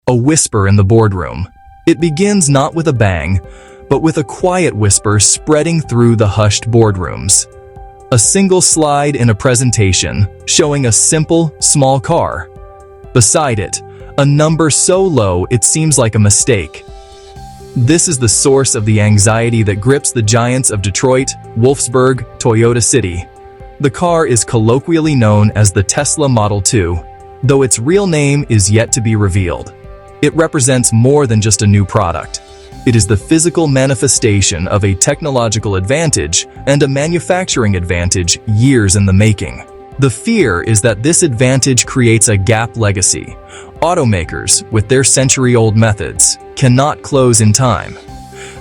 A whisper in the boardroom. It begins not with a bang, but with a quiet whisper spreading through the hushed boardrooms. A single slide in a presentation showing a simple, small car. Beside it, a number so low it seems like a mistake. This is the source of the anxiety that grips the giants of Detroit, Wolfsburg, Toyota City. The car is colloquially known as the Tesla Model 2, though its real name is yet to be revealed. It represents more than just a new product. It is the physical manifestation of a technological advantage and a manufacturing advantage years in the making. The fear is that this advantage creates a gap legacy. Automakers, with their century-old methods, cannot close in time.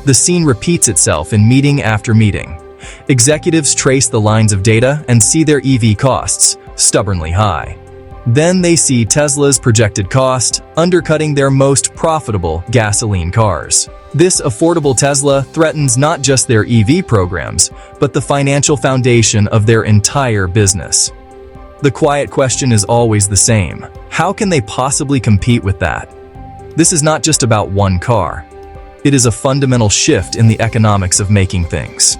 The scene repeats itself in meeting after meeting. Executives trace the lines of data and see their EV costs, stubbornly high. Then they see Tesla's projected cost, undercutting their most profitable gasoline cars. This affordable Tesla threatens not just their EV programs, but the financial foundation of their entire business. The quiet question is always the same. How can they possibly compete with that? This is not just about one car. It is a fundamental shift in the economics of making things.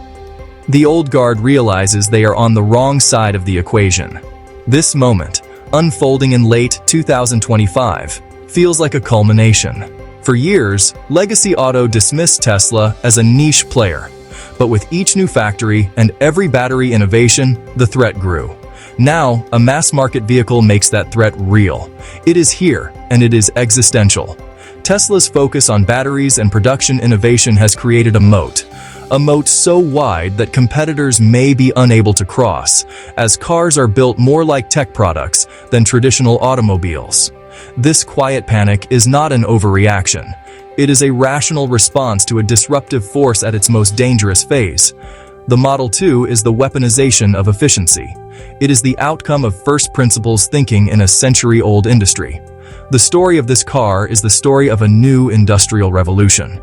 The old guard realizes they are on the wrong side of the equation. This moment, unfolding in late 2025, feels like a culmination. For years, Legacy Auto dismissed Tesla as a niche player. But with each new factory and every battery innovation, the threat grew. Now, a mass-market vehicle makes that threat real. It is here, and it is existential. Tesla's focus on batteries and production innovation has created a moat so wide that competitors may be unable to cross, as cars are built more like tech products than traditional automobiles. This quiet panic is not an overreaction. It is a rational response to a disruptive force at its most dangerous phase. The Model 2 is the weaponization of efficiency. It is the outcome of first principles thinking in a century-old industry. The story of this car is the story of a new industrial revolution.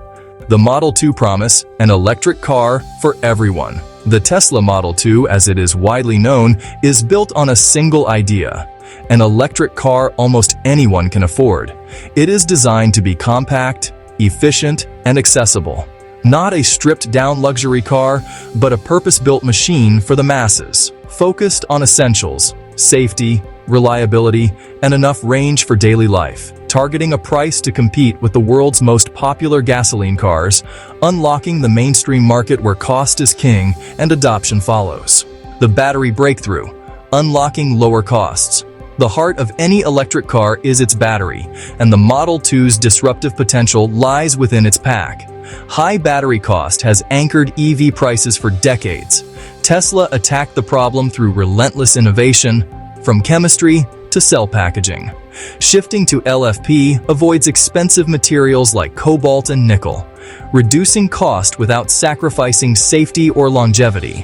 The Model 2 promise, an electric car for everyone. The Tesla Model 2, as it is widely known, is built on a single idea: an electric car almost anyone can afford. It is designed to be compact, efficient, and accessible. Not a stripped-down luxury car, but a purpose-built machine for the masses, focused on essentials, safety, reliability, and enough range for daily life, targeting a price to compete with the world's most popular gasoline cars, unlocking the mainstream market where cost is king and adoption follows. The battery breakthrough, unlocking lower costs. The heart of any electric car is its battery, and the Model 2's disruptive potential lies within its pack. High battery cost has anchored EV prices for decades. Tesla attacked the problem through relentless innovation, from chemistry to cell packaging. Shifting to LFP avoids expensive materials like cobalt and nickel, reducing cost without sacrificing safety or longevity.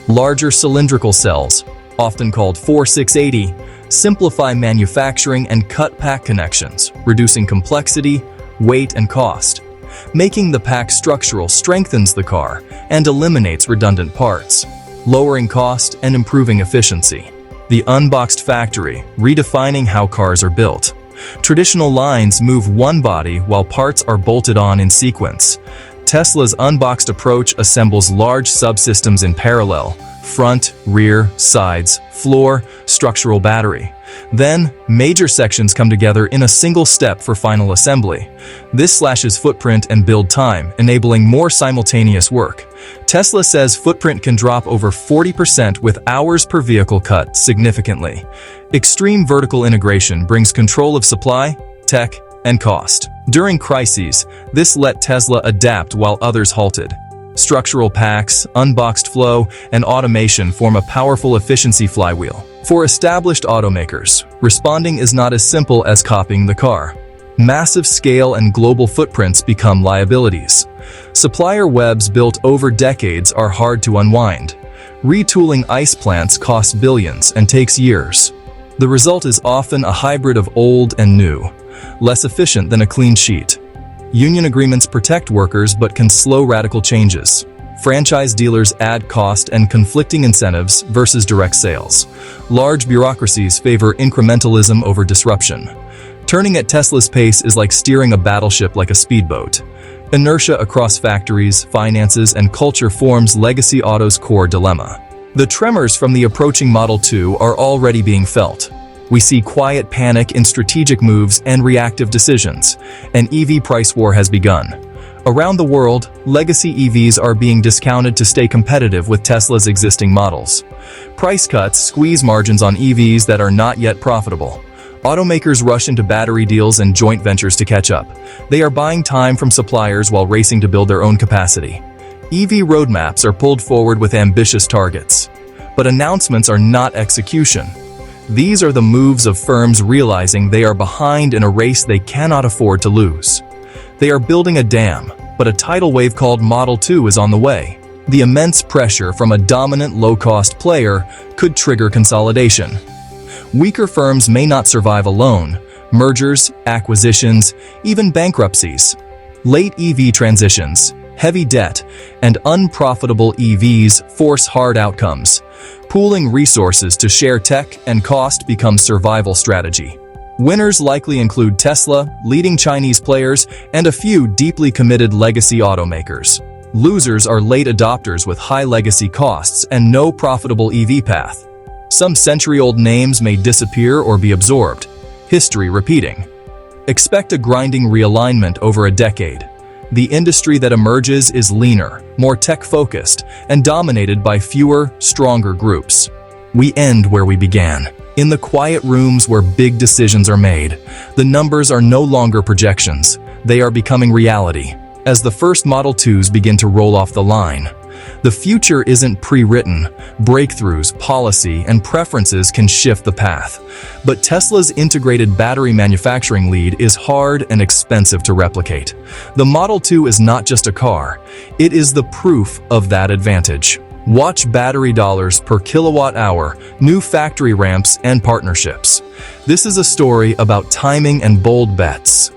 Larger cylindrical cells, often called 4680, simplify manufacturing and cut pack connections, reducing complexity, weight, and cost. Making the pack structural strengthens the car and eliminates redundant parts, lowering cost and improving efficiency. The Unboxed factory, redefining how cars are built. Traditional lines move one body while parts are bolted on in sequence. Tesla's Unboxed approach assembles large subsystems in parallel: front, rear, sides, floor, structural battery. Then, major sections come together in a single step for final assembly. This slashes footprint and build time, enabling more simultaneous work. Tesla says footprint can drop over 40% with hours per vehicle cut significantly. Extreme vertical integration brings control of supply, tech, and cost. During crises, this let Tesla adapt while others halted. Structural packs, unboxed flow, and automation form a powerful efficiency flywheel. For established automakers, responding is not as simple as copying the car. Massive scale and global footprints become liabilities. Supplier webs built over decades are hard to unwind. Retooling ICE plants costs billions and takes years. The result is often a hybrid of old and new, less efficient than a clean sheet. Union agreements protect workers but can slow radical changes. Franchise dealers add cost and conflicting incentives versus direct sales. Large bureaucracies favor incrementalism over disruption. Turning at Tesla's pace is like steering a battleship like a speedboat. Inertia across factories, finances, and culture forms Legacy Auto's core dilemma. The tremors from the approaching Model 2 are already being felt. We see quiet panic in strategic moves and reactive decisions. An EV price war has begun. Around the world, legacy EVs are being discounted to stay competitive with Tesla's existing models. Price cuts squeeze margins on EVs that are not yet profitable. Automakers rush into battery deals and joint ventures to catch up. They are buying time from suppliers while racing to build their own capacity. EV roadmaps are pulled forward with ambitious targets. But announcements are not execution. These are the moves of firms realizing they are behind in a race they cannot afford to lose. They are building a dam, but a tidal wave called Model 2 is on the way. The immense pressure from a dominant low-cost player could trigger consolidation. Weaker firms may not survive alone. Mergers, acquisitions, even bankruptcies. Late EV transitions, heavy debt, and unprofitable EVs force hard outcomes. Pooling resources to share tech and cost becomes survival strategy. Winners likely include Tesla, leading Chinese players, and a few deeply committed legacy automakers. Losers are late adopters with high legacy costs and no profitable EV path. Some century-old names may disappear or be absorbed. History repeating. Expect a grinding realignment over a decade. The industry that emerges is leaner, more tech-focused, and dominated by fewer, stronger groups. We end where we began. In the quiet rooms where big decisions are made, the numbers are no longer projections. They are becoming reality. As the first Model 2s begin to roll off the line, the future isn't pre-written. Breakthroughs, policy, and preferences can shift the path. But Tesla's integrated battery manufacturing lead is hard and expensive to replicate. The Model 2 is not just a car, it is the proof of that advantage. Watch battery dollars per kilowatt hour, new factory ramps, and partnerships. This is a story about timing and bold bets.